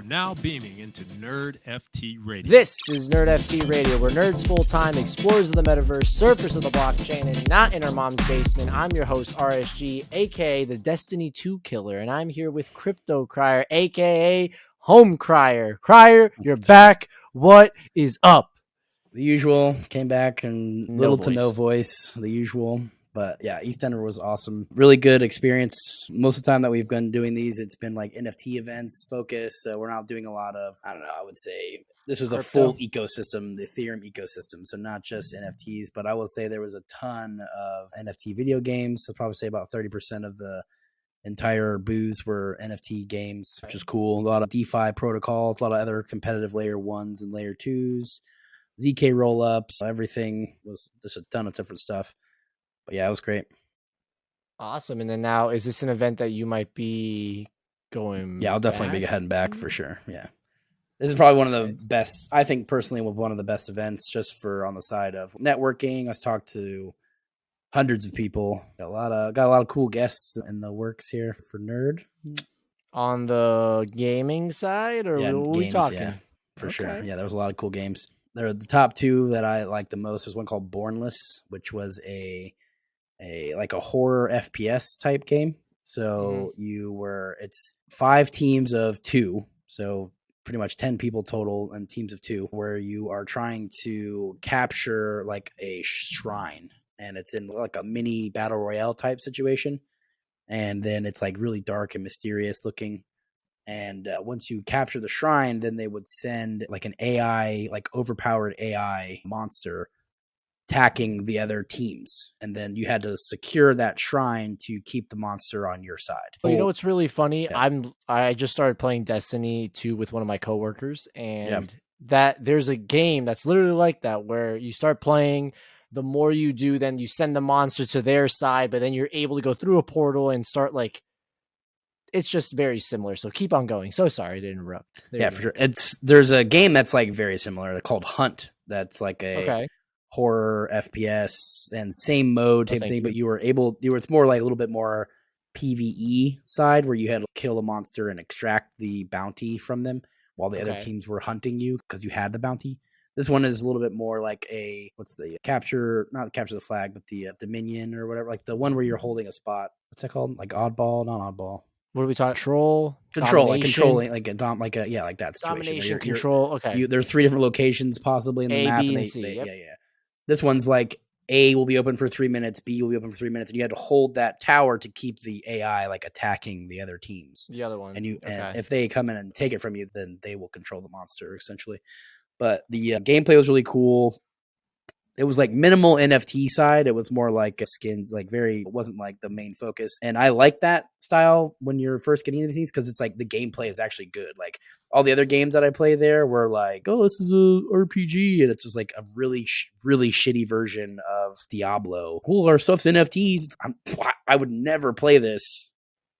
now beaming into NerdFT Radio. This is NerdFT Radio, where nerds full-time, explorers of the metaverse, surfers of the blockchain, and not in our mom's basement. I'm your host, RSG, a.k.a. the Destiny 2 Killer, and I'm here with Crypto Crier, a.k.a. Home Crier. Crier, you're back. What is up? The usual, came back and little to no voice, the usual. But yeah, ETH Denver was awesome. Really good experience. Most of the time that we've been doing these, it's been like NFT events focused. So we're not doing a lot of, I don't know, I would say this was a full ecosystem, the Ethereum ecosystem. So not just NFTs, but I will say there was a ton of NFT video games. I'd probably say about 30% of the entire booths were NFT games, which is cool. A lot of DeFi protocols, a lot of other competitive layer ones and layer twos, ZK rollups, everything was just a ton of different stuff. But yeah, it was great. Awesome. And then now, is this an event that you might be going? Yeah, I'll definitely be heading back for sure. Yeah. This is probably one of the best, I think personally, one of the best events just for on the side of networking. I've talked to hundreds of people. Got a lot of cool guests in the works here for Nerd. On the gaming side, or yeah, what are games, we talking? Yeah, for sure. Yeah, there was a lot of cool games. There are the top two that I like the most. There's one called Bornless, which was a horror FPS type game. So it's 5 teams of 2. So pretty much 10 people total and teams of 2, where you are trying to capture like a shrine, and it's in like a mini battle royale type situation. And then it's like really dark and mysterious looking. And once you capture the shrine, then they would send like an AI, like overpowered AI monster attacking the other teams, and then you had to secure that shrine to keep the monster on your side. Well, you know what's really funny? Yeah. I just started playing Destiny 2 with one of my coworkers, and that there's a game that's literally like that, where you start playing, the more you do, then you send the monster to their side, but then you're able to go through a portal and start like, it's just very similar. So keep on going. So sorry to interrupt. Yeah, for sure. There's a game that's like very similar called Hunt. That's like a horror FPS and same mode type thing, but it's more like a little bit more PvE side, where you had to kill a monster and extract the bounty from them while the other teams were hunting you because you had the bounty. This one is a little bit more like not capture the flag, but the Dominion or whatever, like the one where you're holding a spot. What's that called? Like oddball, not oddball. What are we talking? Controlling, like controlling, like that situation. Domination, control. Okay. There are 3 different locations possibly in the map. B, and C. Yeah. This one's like A will be open for 3 minutes, B will be open for 3 minutes, and you had to hold that tower to keep the AI like attacking the other teams. The other one. And if they come in and take it from you, then they will control the monster essentially. But the gameplay was really cool. It was like minimal NFT side. It was more like skins, like it wasn't like the main focus. And I like that style when you're first getting into these, because it's like the gameplay is actually good. Like all the other games that I play there were like, oh, this is a RPG. And it's just like a really, really shitty version of Diablo. Cool, our stuff's NFTs. I would never play this.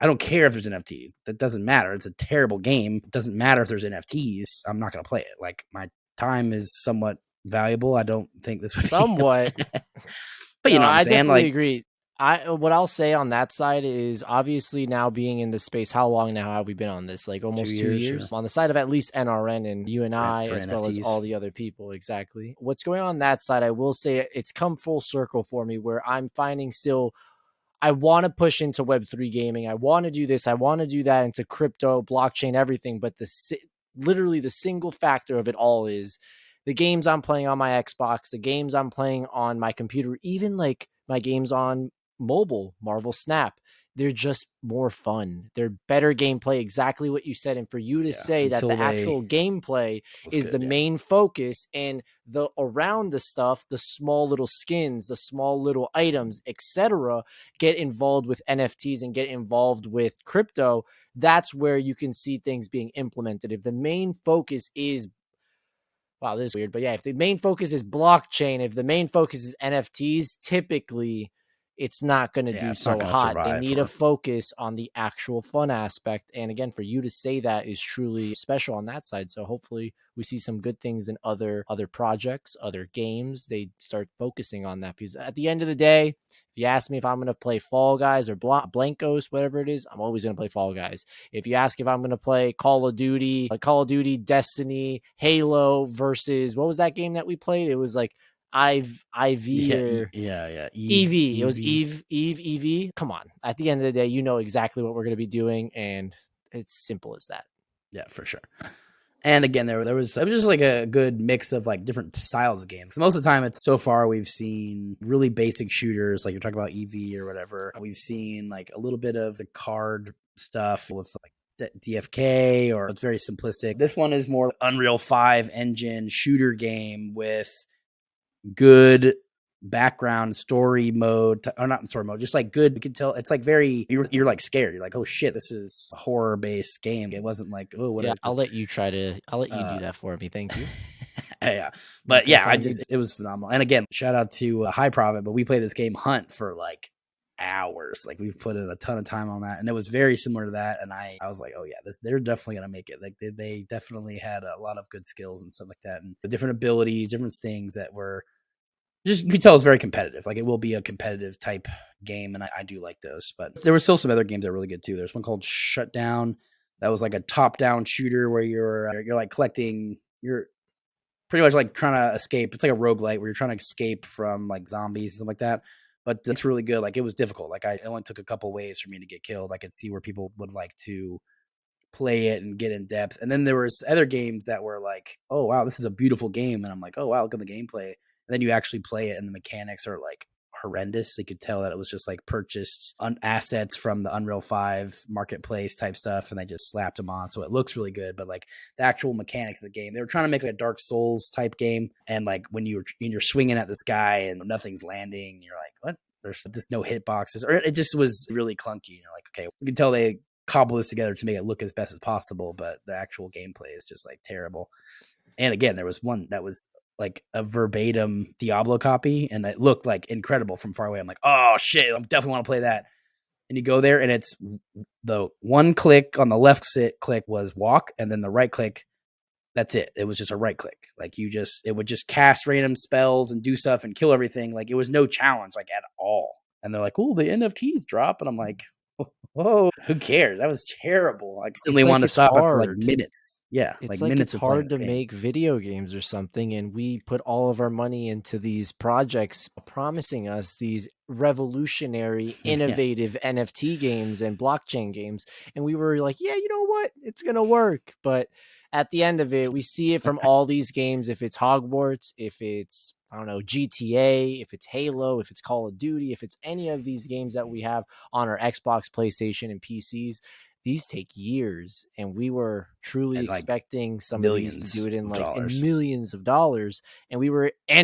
I don't care if there's NFTs. That doesn't matter. It's a terrible game. It doesn't matter if there's NFTs. I'm not going to play it. Like my time is somewhat valuable. I don't think this would somewhat, but you know what I'm I saying? definitely agree. What I'll say on that side is, obviously now being in the space, how long now have we been on this? Like almost 2 years. On the side of at least NRN and you and I, as well as all the other people. Exactly. What's going on that side, I will say it's come full circle for me, where I'm finding still, I want to push into Web3 gaming. I want to do this. I want to do that, into crypto, blockchain, everything. But literally the single factor of it all is the games I'm playing on my Xbox, the games I'm playing on my computer, even like my games on mobile, Marvel Snap. They're just more fun. They're better gameplay, exactly what you said. And for you to say that the actual gameplay is the main focus, and the around the stuff, the small little skins, the small little items, etc., get involved with NFTs and get involved with crypto, that's where you can see things being implemented. If the main focus is, wow, this is weird, but yeah, if the main focus is blockchain, if the main focus is NFTs, typically it's not going to do so hot. They need to focus on the actual fun aspect. And again, for you to say that is truly special on that side. So hopefully we see some good things in other projects, other games. They start focusing on that, because at the end of the day, if you ask me if I'm going to play Fall Guys or Blankos, whatever it is, I'm always going to play Fall Guys. If you ask if I'm going to play Call of Duty, Destiny, Halo versus, what was that game that we played? It was like IV or EV. It was EV. Come on. At the end of the day, you know exactly what we're going to be doing, and it's simple as that. Yeah, for sure. And again, there was just like a good mix of like different styles of games. Most of the time, so far we've seen really basic shooters, like you're talking about EV or whatever. We've seen like a little bit of the card stuff with like DFK, or it's very simplistic. This one is more Unreal 5 engine shooter game with good background story mode, or not story mode, just like good. You can tell it's like very, you're like scared. You're like, oh shit, this is a horror based game. It wasn't like, oh, what? Yeah, I'll let you do that for me. Thank you. Yeah, but yeah, it was phenomenal. And again, shout out to High Profit, but we played this game Hunt for like hours. Like we've put in a ton of time on that, and it was very similar to that. And I was like, oh yeah, they're definitely gonna make it. Like they definitely had a lot of good skills and stuff like that, and the different abilities, different things that were just, you can tell it's very competitive. Like it will be a competitive type game, and I do like those. But there were still some other games that were really good too. There's one called Shutdown that was like a top-down shooter where you're like collecting, you're pretty much like trying to escape. It's like a roguelite where you're trying to escape from like zombies and stuff like that. But it's really good. Like it was difficult. Like it only took a couple waves for me to get killed. I could see where people would like to play it and get in depth. And then there was other games that were like, oh wow, this is a beautiful game, and I'm like, oh wow, look at the gameplay. And then you actually play it, and the mechanics are like horrendous. You could tell that it was just like purchased assets from the Unreal 5 marketplace type stuff, and they just slapped them on. So it looks really good, but like the actual mechanics of the game, they were trying to make like a Dark Souls type game. And like when you're swinging at this guy and nothing's landing, you're like, what? There's just no hitboxes, or it just was really clunky. You're like, okay, you can tell they cobble this together to make it look as best as possible, but the actual gameplay is just like terrible. And again, there was one that was like a verbatim Diablo copy, and it looked like incredible from far away. I'm like, oh shit, I definitely want to play that. And you go there, and it's the one click on the left click was walk, and then the right click, that's it. It was just a right click. Like it would just cast random spells and do stuff and kill everything. Like it was no challenge like at all. And they're like, oh, the NFTs drop. And I'm like, whoa, who cares? That was terrible. I instantly wanted to stop after like minutes. Yeah, it's like minutes. It's hard to make video games or something, and we put all of our money into these projects promising us these revolutionary, innovative NFT games and blockchain games, and we were like, yeah, you know what? It's going to work. But at the end of it, we see it from all these games. If it's Hogwarts, if it's, I don't know, GTA, if it's Halo, if it's Call of Duty, if it's any of these games that we have on our Xbox, PlayStation, and PCs, these take years, and we were truly expecting some of these to do it in like in millions of dollars, and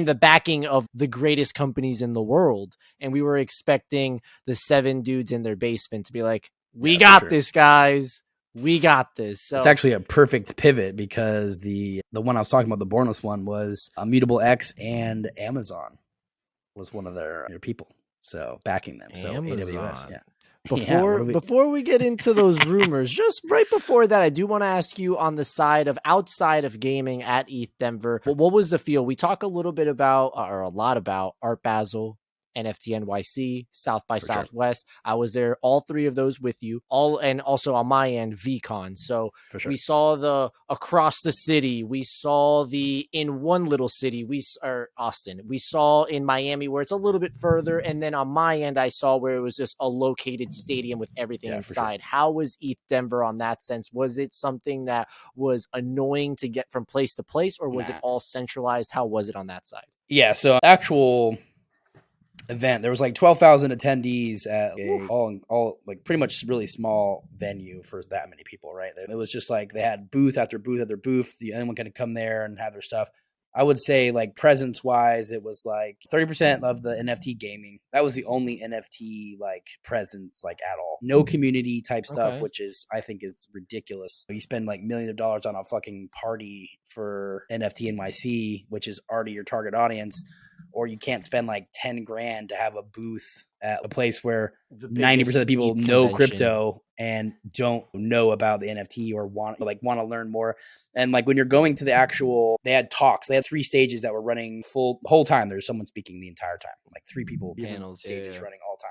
the backing of the greatest companies in the world, and we were expecting the 7 dudes in their basement to be like, we got this, guys. We got this. So it's actually a perfect pivot, because the one I was talking about, the Bornless one, was Immutable X, and Amazon was one of their people, so backing them. So Amazon. AWS, yeah. Before we get into those rumors, just right before that, I do want to ask you on the side of outside of gaming at ETH Denver, what was the feel? We talk a little bit about, or a lot about, Art Basel, NFT NYC, South by Southwest. Sure. I was there, all 3 of those with you, and also on my end, VCon. So we saw the across the city. We saw the in one little city, or Austin. We saw in Miami where it's a little bit further. And then on my end, I saw where it was just a located stadium with everything inside. Sure. How was ETH Denver on that sense? Was it something that was annoying to get from place to place, or was it all centralized? How was it on that side? Yeah, so actual event, there was like 12,000 attendees at all like pretty much really small venue for that many people, right? It was just like they had booth after booth after booth. Anyone could come there and have their stuff. I would say like presence wise, it was like 30% of the NFT gaming. That was the only NFT like presence like at all. No community type stuff, which is, I think, is ridiculous. You spend like millions of dollars on a fucking party for NFT NYC, which is already your target audience, or you can't spend like 10 grand to have a booth at a place where The 90% of the people ETH know convention. crypto and don't know about the NFT or want to learn more. And like when you're going to the actual, they had talks, they had 3 stages that were running the whole time. There's someone speaking the entire time, like 3 people, Panels, stages running all time.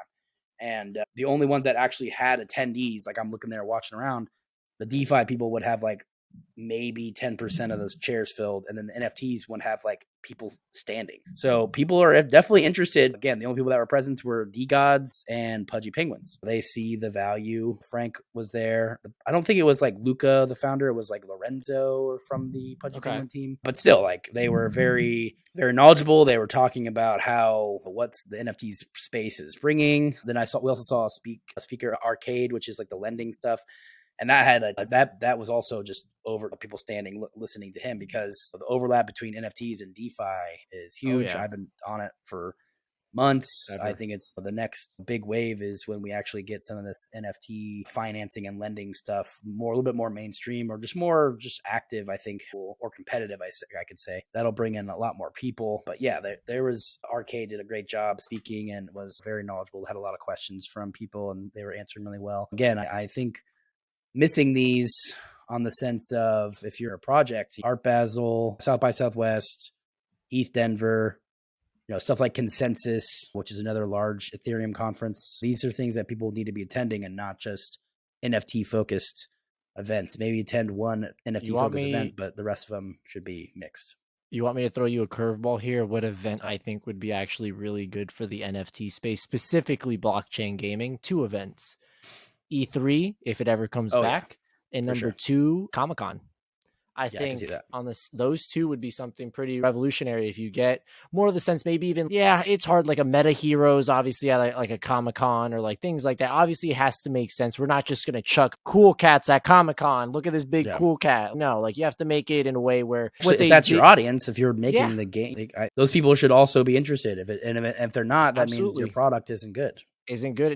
And the only ones that actually had attendees, like I'm looking there watching around, the DeFi people would have like maybe 10% of those chairs filled, and then the NFTs would have like people standing. So people are definitely interested. Again, the only people that were present were D-Gods and Pudgy Penguins. They see the value. Frank was there. I don't think it was like Luca, the founder. It was like Lorenzo from the Pudgy Penguin team. But still, like they were very, very knowledgeable. They were talking about what's the NFTs space is bringing. Then we also saw a speaker Arcade, which is like the lending stuff. And that had that was also just over people standing listening to him, because the overlap between NFTs and DeFi is huge. I've been on it for months. I think it's the next big wave is when we actually get some of this NFT financing and lending stuff a little bit more mainstream, or just active, I think, or competitive, I could say. That'll bring in a lot more people. But yeah, there was Arcade did a great job speaking and was very knowledgeable, had a lot of questions from people, and they were answering really well. Again, I think missing these on the sense of, if you're a project, Art Basel, South by Southwest, ETH Denver, stuff like Consensus, which is another large Ethereum conference. These are things that people need to be attending, and not just NFT focused events. Maybe attend one NFT focused event, but the rest of them should be mixed. You want me to throw you a curveball here? What event I think would be actually really good for the NFT space, specifically blockchain gaming? 2 events. E3, if it ever comes back, and number 2, Comic-Con. I think on those 2 would be something pretty revolutionary if you get more of the sense, maybe even, it's hard, like a Meta Heroes, obviously at like a Comic-Con or like things like that. Obviously it has to make sense. We're not just going to chuck cool cats at Comic-Con. Look at this big cool cat. No, like you have to make it in a way where if that's your audience, if you're making the game, those people should also be interested. If they're not, that means your product isn't good.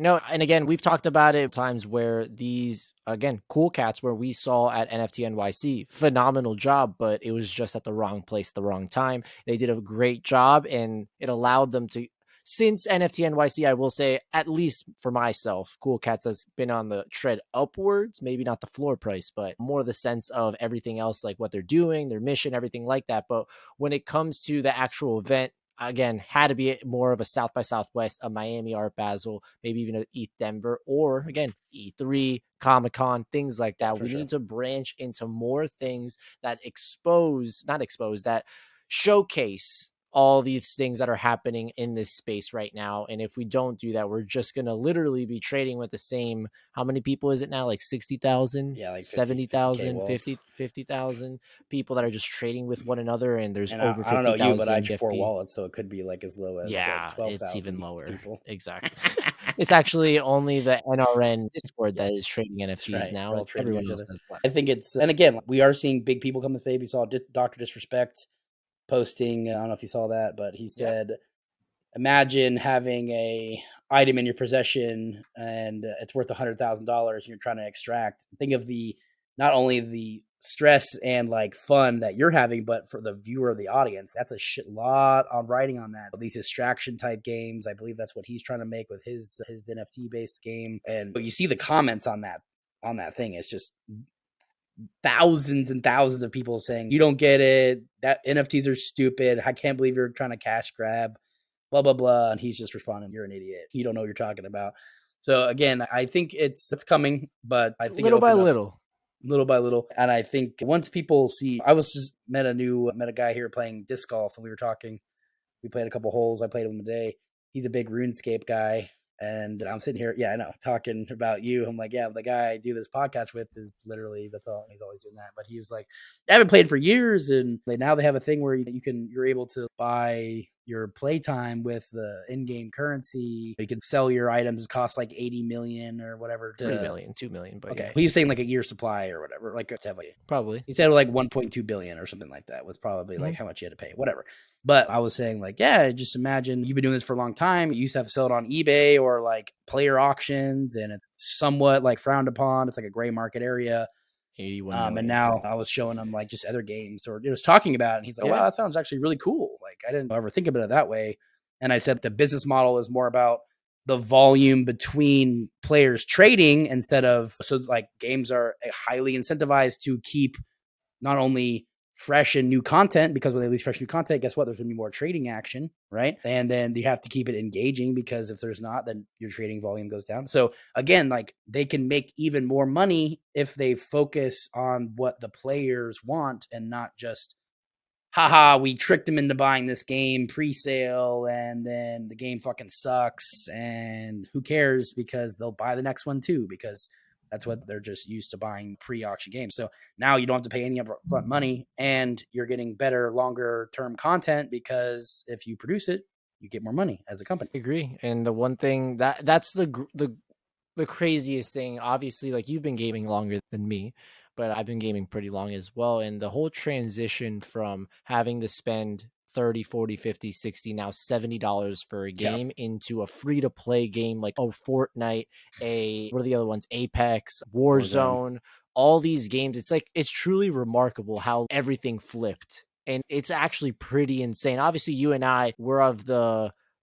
No, and again, we've talked about it times where these, again, cool cats where we saw at NFT NYC, phenomenal job, but it was just at the wrong place, the wrong time. They did a great job, and it allowed them to, since NFT NYC, I will say, at least for myself, Cool Cats has been on the tread upwards, maybe not the floor price, but more the sense of everything else, like what they're doing, their mission, everything like that. But when it comes to the actual event, again, had to be more of a South by Southwest, a Miami Art Basel, maybe even an ETH Denver, or again, E3, Comic-Con, things like that. We need to branch into more things that that showcase all these things that are happening in this space right now. And if we don't do that, we're just going to literally be trading with the same, how many people is it now? Like 60,000, like 70,000, 50,000 people that are just trading with one another. And there's over 50,000. I don't know you, but I have 4 wallets, so it could be like as low as 12,000. It's even lower. People. Exactly. It's actually only the NRN Discord that is trading NFTs now. Everyone else has left. I think and again, we are seeing big people come to space. We saw Dr. Disrespect posting, I don't know if you saw that, but he said, imagine having a item in your possession and it's worth $100,000 and you're trying to extract. Think of not only the stress and like fun that you're having, but for the viewer of the audience, that's a lot on writing on that. These extraction type games, I believe that's what he's trying to make with his NFT based game. And you see the comments on that thing. It's just thousands and thousands of people saying, you don't get it, that NFTs are stupid, I can't believe you're trying to cash grab, blah blah blah. And he's just responding, you're an idiot, you don't know what you're talking about. So again, I think it's coming, but I think little by little. And I think once people see, I was just met a guy here playing disc golf, and we were talking, we played a couple holes, I played him today. He's a big RuneScape guy. And I'm sitting here, I know, talking about you. I'm like, the guy I do this podcast with is literally, that's all. He's always doing that. But he was like, I haven't played for years. And now they have a thing where you're able to buy your playtime with the in-game currency. You can sell your items, cost like 80 million or whatever. 3 million, 2 million. But okay. He was saying like a year supply or whatever. Like probably. He said like 1.2 billion or something like that was probably like how much you had to pay, whatever. But I was saying like, just imagine you've been doing this for a long time. You used to have to sell it on eBay or like player auctions, and it's somewhat like frowned upon. It's like a gray market area. 81 million. And now I was showing him like just other games or just talking about it. And he's like, wow, that sounds actually really cool. Like I didn't ever think about it that way. And I said the business model is more about the volume between players trading instead of, so like games are highly incentivized to keep not only fresh and new content, because when they release fresh new content, guess what? There's going to be more trading action, right? And then you have to keep it engaging, because if there's not, then your trading volume goes down. So again, like they can make even more money if they focus on what the players want and not just, haha, we tricked them into buying this game pre-sale and then the game fucking sucks and who cares, because they'll buy the next one too, because that's what they're just used to buying pre-auction games. So now you don't have to pay any upfront money, and you're getting better, longer term content, because if you produce it, you get more money as a company. I agree. And the one thing that's the craziest thing, obviously, like you've been gaming longer than me, but I've been gaming pretty long as well. And the whole transition from having to spend 30, 40, 50, 60, now $70 for a game into a free to play game like Fortnite, what are the other ones? Apex, Warzone, all these games. It's like, it's truly remarkable how everything flipped. And it's actually pretty insane. Obviously, you and I were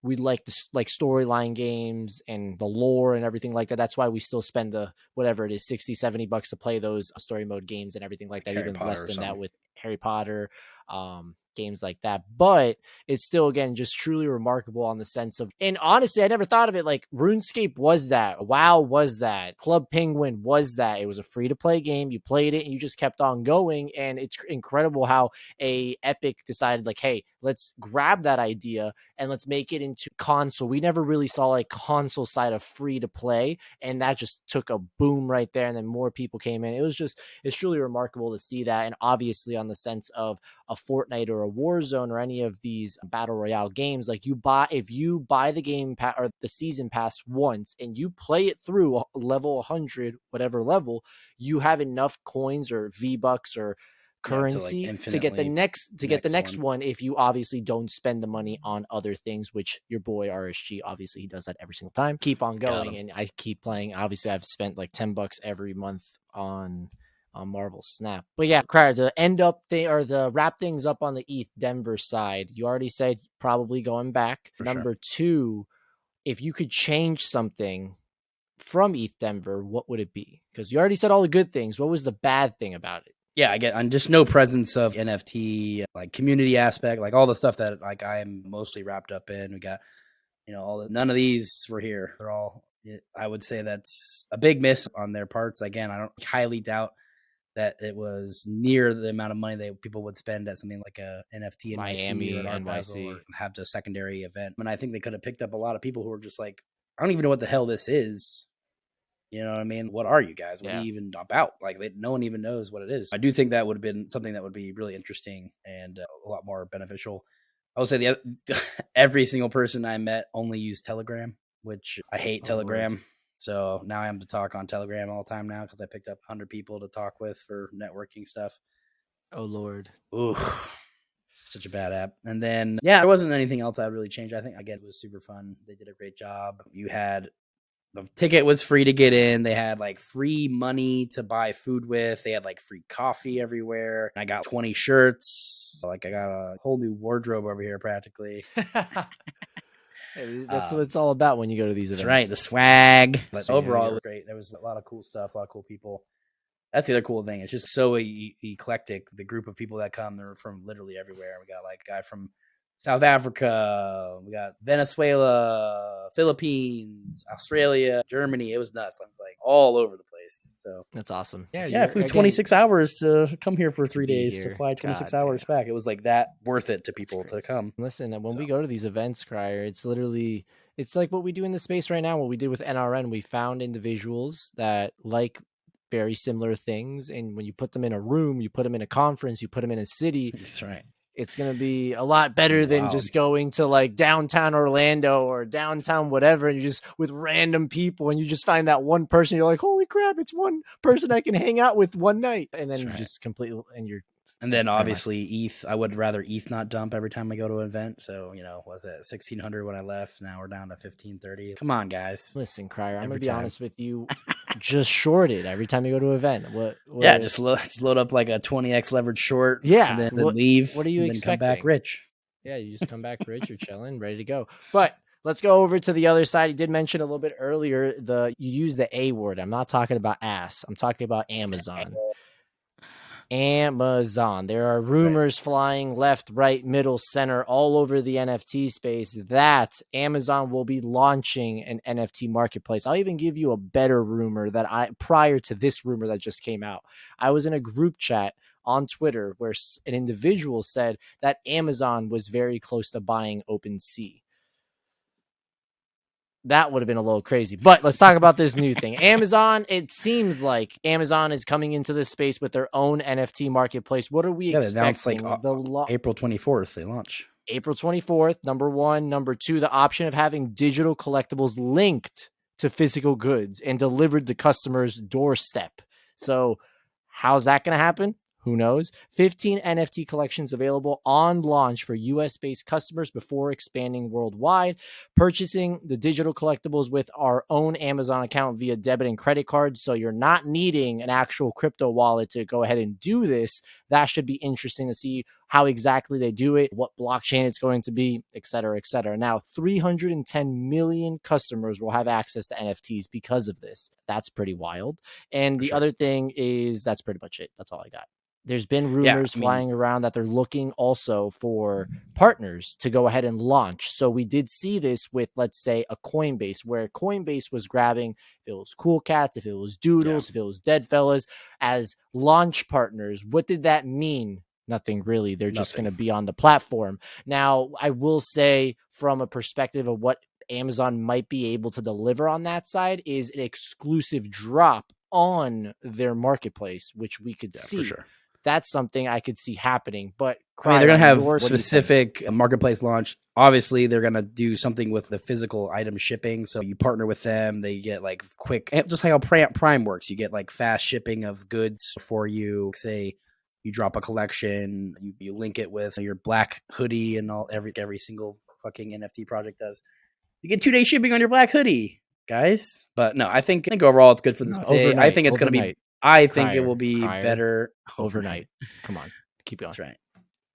we like the like storyline games and the lore and everything like that. That's why we still spend the whatever it is, $60-$70 to play those story mode games and everything like that. Even less than that with Harry Potter, games like that. But it's still, again, just truly remarkable on the sense of, and honestly, I never thought of it like RuneScape was that, WoW was that, Club Penguin was that. It was a free to play game. You played it and you just kept on going. And it's incredible how a Epic decided like, hey, let's grab that idea and let's make it into console. We never really saw like console side of free to play, and that just took a boom right there. And then more people came in. It's truly remarkable to see that. And obviously on the sense of a Fortnite or a Warzone or any of these battle royale games, like if you buy the game or the season pass once and you play it through level 100, whatever level, you have enough coins or V-Bucks or currency to get the next one if you obviously don't spend the money on other things, which your boy RSG, obviously he does that every single time. Keep on going, and I keep playing. Obviously I've spent like $10 every month on Marvel Snap. But yeah, Crier, to wrap things up on the ETH Denver side, you already said probably going back. Number two, if you could change something from ETH Denver, what would it be? Because you already said all the good things. What was the bad thing about it? Yeah, I get just no presence of NFT, like community aspect, like all the stuff that like I am mostly wrapped up in. We got, none of these were here. They're all, I would say that's a big miss on their parts. Again, I don't highly doubt that it was near the amount of money that people would spend at something like a NFT in Miami or NYC, or have a secondary event. And I think they could have picked up a lot of people who were just like, I don't even know what the hell this is. You know what I mean? What are you guys? What are you even about? Like, no one even knows what it is. I do think that would have been something that would be really interesting and a lot more beneficial. I would say every single person I met only used Telegram, which I hate Telegram. Lord. So now I am to talk on Telegram all the time now because I picked up 100 people to talk with for networking stuff. Oh, Lord. Ooh, such a bad app. And then, there wasn't anything else I really changed. I think, again, it was super fun. They did a great job. The ticket was free to get in. They had like free money to buy food with. They had like free coffee everywhere. I got 20 shirts. Like I got a whole new wardrobe over here practically. Hey, that's what it's all about when you go to these events. That's right. The swag. But overall, it was great. There was a lot of cool stuff, a lot of cool people. That's the other cool thing. It's just so eclectic. The group of people that come, they're from literally everywhere. We got like a guy from South Africa, we got Venezuela, Philippines, Australia, Germany. It was nuts. I was like all over the place. So that's awesome. Yeah, I flew 26 hours to come here for 3 days to fly 26 hours back. It was like that worth it to people to come. Listen, when we go to these events, Crier, it's like what we do in the space right now, what we did with NRN. We found individuals that like very similar things. And when you put them in a room, you put them in a conference, you put them in a city. That's right. It's going to be a lot better than just going to like downtown Orlando or downtown whatever, and you're just with random people and you just find that one person. You're like, holy crap, it's one person I can hang out with one night. And then just completely, and then obviously ETH, I would rather ETH not dump every time I go to an event. So, was it 1,600 when I left? Now we're down to 1,530. Come on, guys. Listen, Crier, I'm going to be honest with you. just short it every time you go to an event. What Yeah, just load up like a 20x leverage short. Yeah, and then leave. What are you and expecting? Then come back rich. Yeah, you just come back rich. You're chilling, ready to go. But let's go over to the other side. You did mention a little bit earlier you use the A word. I'm not talking about ass. I'm talking about Amazon. Amazon. There are rumors flying left, right, middle, center, all over the NFT space that Amazon will be launching an NFT marketplace. I'll even give you a better rumor prior to this rumor that just came out. I was in a group chat on Twitter where an individual said that Amazon was very close to buying OpenSea. That would have been a little crazy. But let's talk about this new thing. Amazon, it seems like Amazon is coming into this space with their own NFT marketplace. What are we expecting? April 24th, they launch. April 24th, number one. Number two, the option of having digital collectibles linked to physical goods and delivered to customers' doorstep. So how's that going to happen? Who knows? 15 NFT collections available on launch for US-based customers before expanding worldwide. Purchasing the digital collectibles with our own Amazon account via debit and credit card. So you're not needing an actual crypto wallet to go ahead and do this. That should be interesting to see how exactly they do it, what blockchain it's going to be, et cetera, et cetera. Now, 310 million customers will have access to NFTs because of this. That's pretty wild. And the other thing is that's pretty much it. That's all I got. There's been rumors flying around that they're looking also for partners to go ahead and launch. So we did see this with, let's say, a Coinbase, where Coinbase was grabbing, if it was Cool Cats, if it was Doodles, if it was Dead Fellas, as launch partners. What did that mean? Nothing really. They're just going to be on the platform. Now, I will say from a perspective of what Amazon might be able to deliver on that side is an exclusive drop on their marketplace, which we could see. For sure. That's something I could see happening. But they're going to have specific marketplace launch. Obviously, they're going to do something with the physical item shipping. So you partner with them. They get like quick, just like how Prime works. You get like fast shipping of goods before you say you drop a collection. You link it with your black hoodie and every single fucking NFT project does. You get 2-day shipping on your black hoodie, guys. But no, I think overall it's good for this. Overnight, I think it's going to be. I think it will be better overnight. Come on, keep going. That's right.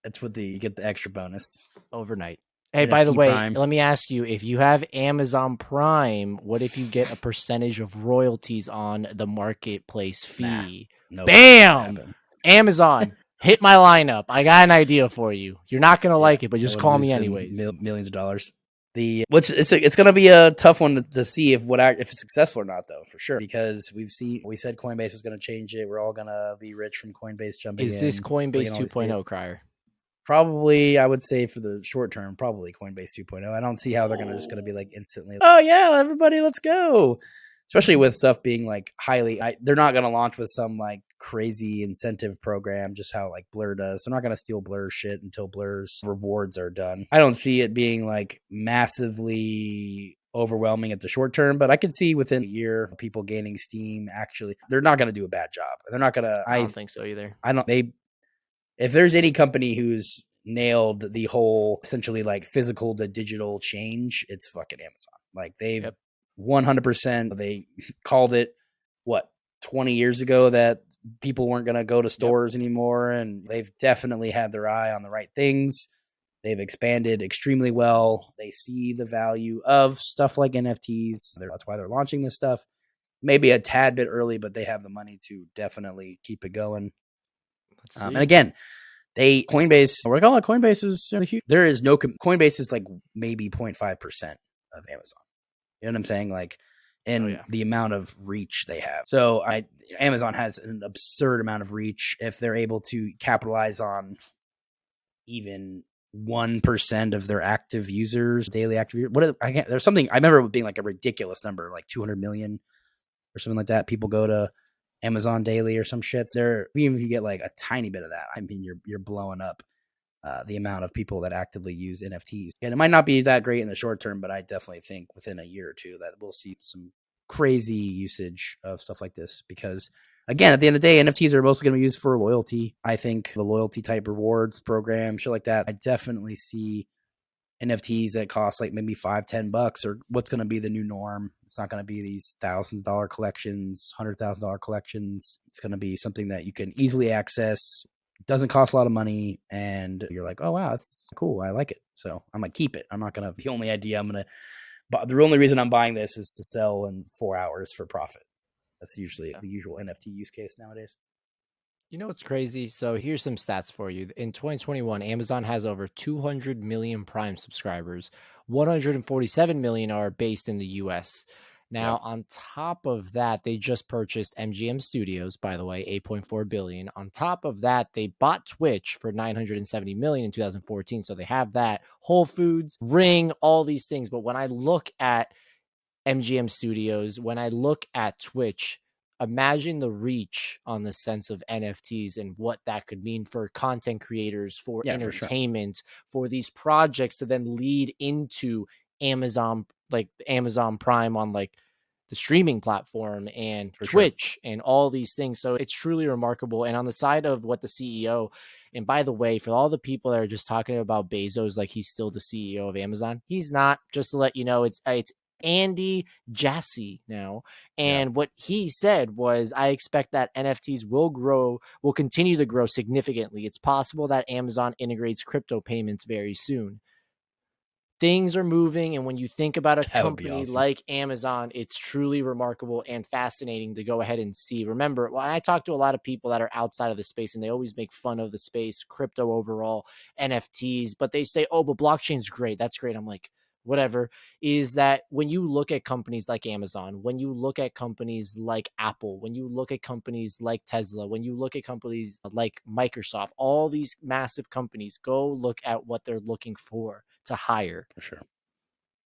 That's what you get the extra bonus overnight. Hey, NFT by the way, Prime. Let me ask you: if you have Amazon Prime, what if you get a percentage of royalties on the marketplace fee? Bam! Amazon, hit my lineup. I got an idea for you. You're not gonna like it, but just call me anyways. Millions of dollars. It's going to be a tough one to see if it's successful or not, though, for sure, because we said Coinbase was going to change it. We're all going to be rich from Coinbase jumping in. Is this Coinbase 2.0, Crier? Probably, I would say for the short term, probably Coinbase 2.0. I don't see how they're just going to be like instantly, oh yeah, everybody, let's go. Especially with stuff being like they're not going to launch with some like crazy incentive program, just how like Blur does. They're not going to steal Blur shit until Blur's rewards are done. I don't see it being like massively overwhelming at the short term, but I could see within a year people gaining steam. Actually, they're not going to do a bad job. They're not going to. I don't think so either. If there's any company who's nailed the whole essentially like physical to digital change, it's fucking Amazon. Like they've 100%. They called it 20 years ago that people weren't going to go to stores anymore, and they've definitely had their eye on the right things. They've expanded extremely well. They see the value of stuff like NFTs. That's why they're launching this stuff. Maybe a tad bit early, but they have the money to definitely keep it going. And again, Coinbase, we're calling it Coinbase is huge. There is no Coinbase is like maybe 0.5% of Amazon. You know what I'm saying? Like in the amount of reach they have. So Amazon has an absurd amount of reach. If they're able to capitalize on even 1% of their active users, daily active users, there's something I remember it being like a ridiculous number, like 200 million or something like that. People go to Amazon daily or some shit. Even if you get like a tiny bit of that, I mean, you're blowing up the amount of people that actively use NFTs. And it might not be that great in the short term, but I definitely think within a year or two that we'll see some crazy usage of stuff like this. Because again, at the end of the day, NFTs are mostly going to be used for loyalty. I think the loyalty type rewards program, shit like that, I definitely see NFTs that cost like maybe $5-10, or what's going to be the new norm. It's not going to be these $1,000 collections, $100,000 collections. It's going to be something that you can easily access. It doesn't cost a lot of money, and you're like, oh wow, that's cool. I like it. So I'm going to keep it. I'm not going to, the only reason I'm buying this is to sell in 4 hours for profit. That's usually the usual NFT use case nowadays. You know what's crazy? So here's some stats for you. In 2021, Amazon has over 200 million Prime subscribers. 147 million are based in the US. Now, on top of that, they just purchased MGM Studios, by the way, 8.4 billion. On top of that, they bought Twitch for 970 million in 2014. So they have that. Whole Foods, Ring, all these things. But when I look at MGM Studios, when I look at Twitch, imagine the reach on the sense of NFTs and what that could mean for content creators, for entertainment, for these projects to then lead into Amazon, like Amazon Prime on like the streaming platform and Twitch and all these things. So it's truly remarkable. And on the side of what the CEO, and by the way, for all the people that are just talking about Bezos, like he's still the CEO of Amazon, he's not. Just to let you know, it's Andy Jassy now. And what he said was, I expect that NFTs will continue to grow significantly. It's possible that Amazon integrates crypto payments very soon. Things are moving, and when you think about a company like Amazon, it's truly remarkable and fascinating to go ahead and see. Remember, when I talk to a lot of people that are outside of the space, and they always make fun of the space, crypto overall, NFTs, but they say, oh, but blockchain's great. That's great. I'm like, whatever. Is that when you look at companies like Amazon, when you look at companies like Apple, when you look at companies like Tesla, when you look at companies like Microsoft, all these massive companies, go look at what they're looking for to hire. For sure.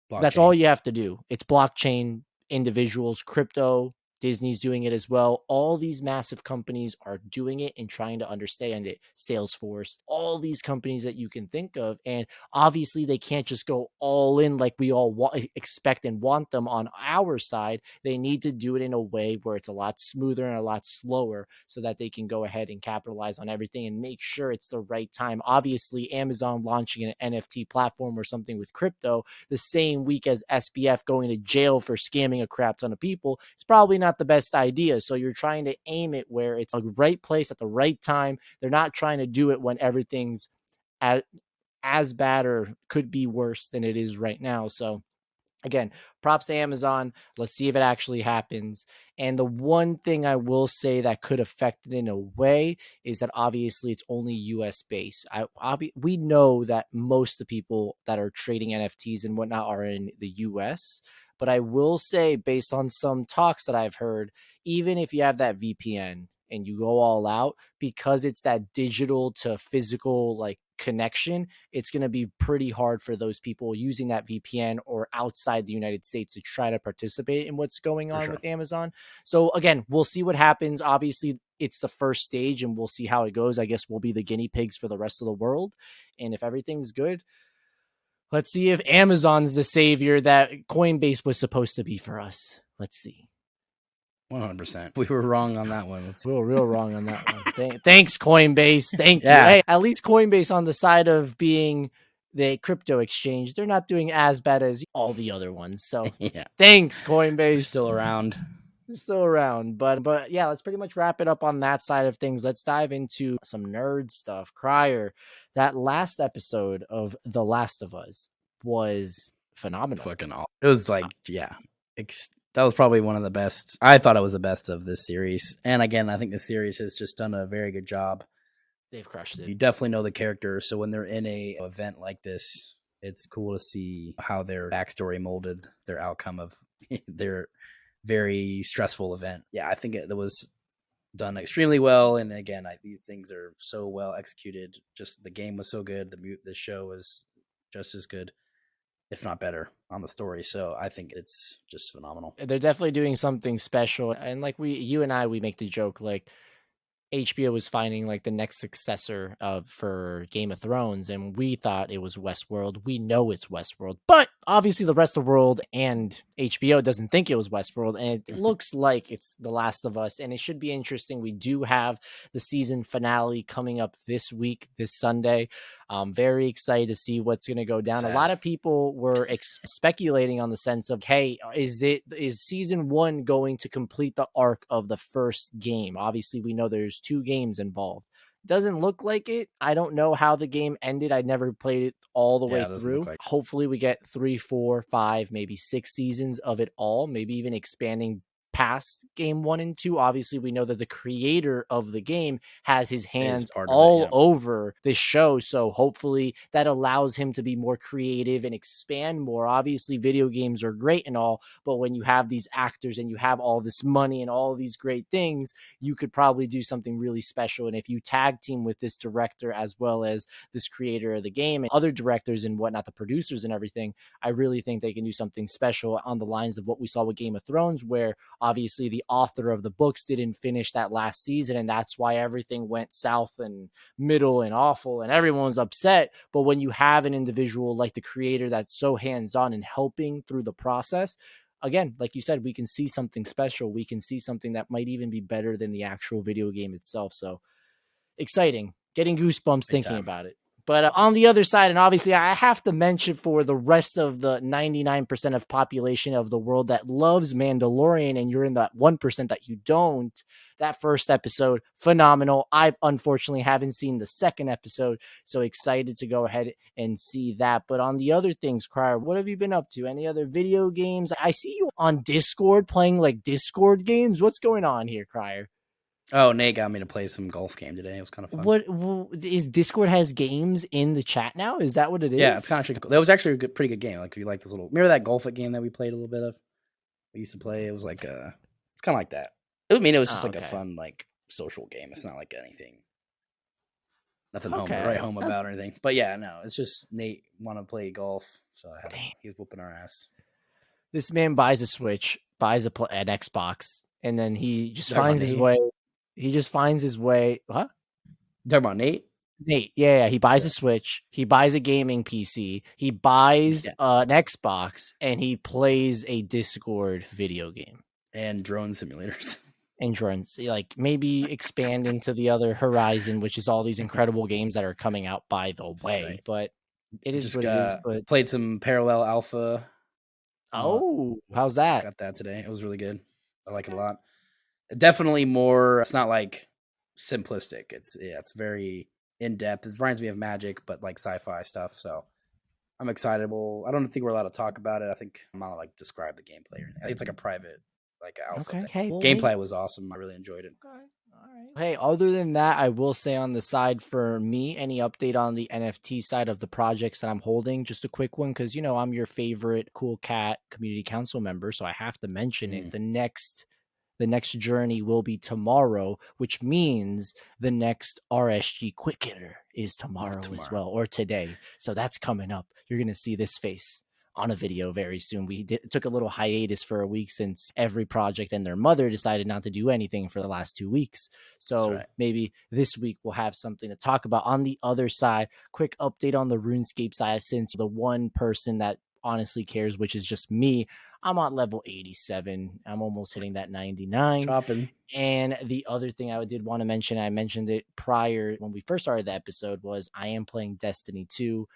That's all you have to do. It's blockchain, individuals, crypto. Disney's doing it as well. All these massive companies are doing it and trying to understand it. Salesforce, all these companies that you can think of. And obviously they can't just go all in like we all expect and want them on our side. They need to do it in a way where it's a lot smoother and a lot slower so that they can go ahead and capitalize on everything and make sure it's the right time. Obviously, Amazon launching an NFT platform or something with crypto the same week as SBF going to jail for scamming a crap ton of people, it's probably not the best idea. So you're trying to aim it where it's a right place at the right time. They're not trying to do it when everything's as bad or could be worse than it is right now. So again, props to Amazon. Let's see if it actually happens. And the one thing I will say that could affect it in a way is that obviously it's only US based. We know that most of the people that are trading NFTs and whatnot are in the US. But I will say, based on some talks that I've heard, even if you have that VPN and you go all out, because it's that digital to physical like connection, it's going to be pretty hard for those people using that VPN or outside the United States to try to participate in what's going on with Amazon. So again, we'll see what happens. Obviously, it's the first stage and we'll see how it goes. I guess we'll be the guinea pigs for the rest of the world. And if everything's good, let's see if Amazon's the savior that Coinbase was supposed to be for us. Let's see. 100%. We were wrong on that one. We were real wrong on that one. Thanks, Coinbase. Thank you. Hey, at least Coinbase on the side of being the crypto exchange, they're not doing as bad as all the other ones. So thanks, Coinbase. They're still around. They're still around. But yeah, let's pretty much wrap it up on that side of things. Let's dive into some nerd stuff. Crier, that last episode of The Last of Us was phenomenal. Fucking all. It was like, that was probably one of the best. I thought it was the best of this series. And again, I think the series has just done a very good job. They've crushed it. You definitely know the characters. So when they're in a event like this, it's cool to see how their backstory molded their outcome of their very stressful event. Yeah, I think it was done extremely well. And again, these things are so well executed. Just the game was so good. The show was just as good, if not better, on the story. So I think it's just phenomenal. They're definitely doing something special. And like you and I, we make the joke, like HBO was finding like the next successor for Game of Thrones, and we thought it was Westworld. We know it's Westworld, but obviously the rest of the world and HBO doesn't think it was Westworld, and it looks like it's The Last of Us, and it should be interesting. We do have the season finale coming up this week, this Sunday. I'm very excited to see what's going to go down. Sad. A lot of people were speculating on the sense of, hey, is season 1 going to complete the arc of the first game? Obviously, we know there's 2 games involved. Doesn't look like it. I don't know how the game ended. I never played it all the way through. Hopefully we get 3, 4, 5, maybe 6 seasons of it all, maybe even expanding past game 1 and 2. Obviously, we know that the creator of the game has his hands all over this show. So hopefully that allows him to be more creative and expand more. Obviously, video games are great and all, but when you have these actors and you have all this money and all these great things, you could probably do something really special. And if you tag team with this director as well as this creator of the game and other directors and whatnot, the producers and everything, I really think they can do something special on the lines of what we saw with Game of Thrones, where obviously the author of the books didn't finish that last season, and that's why everything went south and middle and awful and everyone's upset. But when you have an individual like the creator that's so hands-on and helping through the process, again, like you said, we can see something special. We can see something that might even be better than the actual video game itself. So exciting, getting goosebumps thinking about it. But on the other side, and obviously I have to mention for the rest of the 99% of population of the world that loves Mandalorian, and you're in that 1% that you don't, that first episode, phenomenal. I unfortunately haven't seen the second episode, so excited to go ahead and see that. But on the other things, Crier, what have you been up to? Any other video games? I see you on Discord playing like Discord games. What's going on here, Crier? Oh, Nate got me to play some golf game today. It was kind of fun. What is Discord has games in the chat now? Is that what it is? Yeah, it's kind of cool. That was actually a pretty good game. Like if you like this little, remember that golf game that we played a little bit of? We used to play. It was like it's kind of like that. I mean, it was just like a fun like social game. It's not like nothing to write home about or anything. But yeah, no, it's just Nate want to play golf, so he was whooping our ass. This man buys a Switch, buys an Xbox, and then he just finds his way. He just finds his way. Huh? You talking about Nate? Nate, yeah. He buys a Switch. He buys a gaming PC. He buys an Xbox, and he plays a Discord video game and drone simulators. And drones, like maybe expand into the other horizon, which is all these incredible games that are coming out. By the way, right. But it is what it is. But played some Parallel Alpha. How's that? Got that today. It was really good. I like it a lot. Definitely more. It's not like simplistic. It's very in depth. It reminds me of Magic, but like sci-fi stuff. So I'm excited. I don't think we're allowed to talk about it. I think I'm not like describe the gameplay. I think it's like a private like alpha. Okay. Gameplay was awesome. I really enjoyed it. Okay. All right. Hey, other than that, I will say on the side for me, any update on the NFT side of the projects that I'm holding? Just a quick one, because I'm your favorite Cool Cat community council member, so I have to mention it. The next journey will be tomorrow, which means the next RSG Quick Hitter is tomorrow as well, or today. So that's coming up. You're going to see this face on a video very soon. We took a little hiatus for a week since every project and their mother decided not to do anything for the last 2 weeks. So maybe this week we'll have something to talk about. On the other side, quick update on the RuneScape side, since the one person that honestly cares, which is just me, I'm on level 87. I'm almost hitting that 99. Chopping. And the other thing I did want to mention, I mentioned it prior when we first started the episode, was I am playing Destiny 2.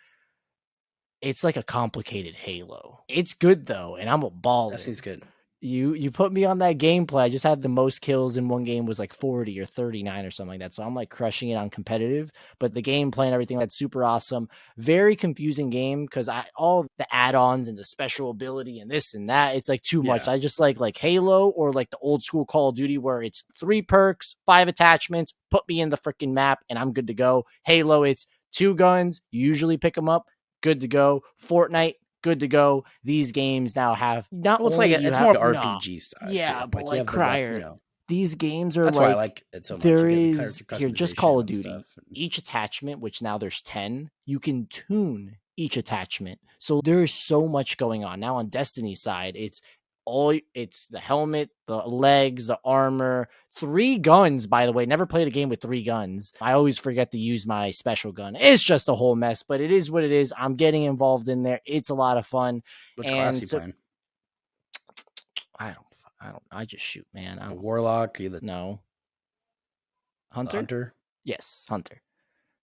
It's like a complicated Halo. It's good though, and I'm a baller. Destiny's good. You put me on that gameplay. I just had the most kills in one game was like 40 or 39 or something like that. So I'm like crushing it on competitive, but the gameplay and everything, that's super awesome. Very confusing game because all the add-ons and the special ability and this and that, it's like too much. I just like Halo or like the old school Call of Duty where it's 3 perks, 5 attachments, put me in the freaking map and I'm good to go. Halo, it's 2 guns. You usually pick them up. Good to go. Fortnite, good to go. These games now have it's more RPG style. Yeah, too. but like Crier, these games are that's why I like it so much. There is here just Call of Duty. Each attachment, which now there's 10, you can tune each attachment. So there is so much going on now on Destiny's side. It's the helmet, the legs, the armor, 3 guns, by the way. Never played a game with 3 guns. I always forget to use my special gun. It's just a whole mess, but it is what it is. I'm getting involved in there. It's a lot of fun. Which class you playing? I just shoot, man. A warlock? No. Hunter? Hunter? Yes, Hunter.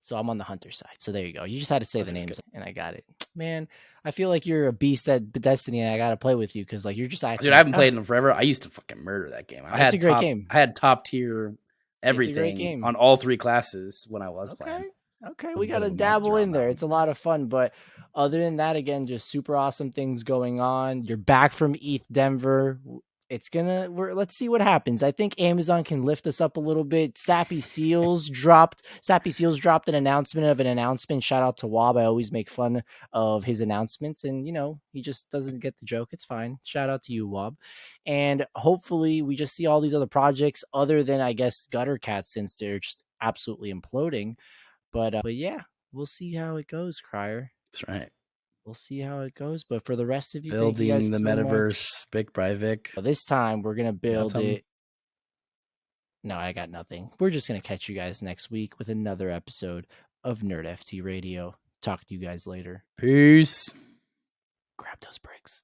So I'm on the hunter side. So there you go. You just had to say the names, and I got it. Man, I feel like you're a beast at Destiny, and I got to play with you because like you're just acting. Dude, I haven't played in them forever. I used to fucking murder that game. It's a great game. I had top tier everything on all 3 classes when I was playing. Okay, we got to dabble in there. It's a lot of fun. But other than that, again, just super awesome things going on. You're back from ETH Denver. Let's see what happens. I think Amazon can lift us up a little bit. Sappy Seals dropped an announcement. Shout out to Wob. I always make fun of his announcements, and he just doesn't get the joke. It's fine. Shout out to you, Wob. And hopefully we just see all these other projects other than, I guess, Gutter Cats, since they're just absolutely imploding. But yeah, we'll see how it goes, Crier. That's right. We'll see how it goes. But for the rest of you, building thank you guys the metaverse, Vic by Vic. This time we're gonna build it. No, I got nothing. We're just gonna catch you guys next week with another episode of NerdFT Radio. Talk to you guys later. Peace. Grab those bricks.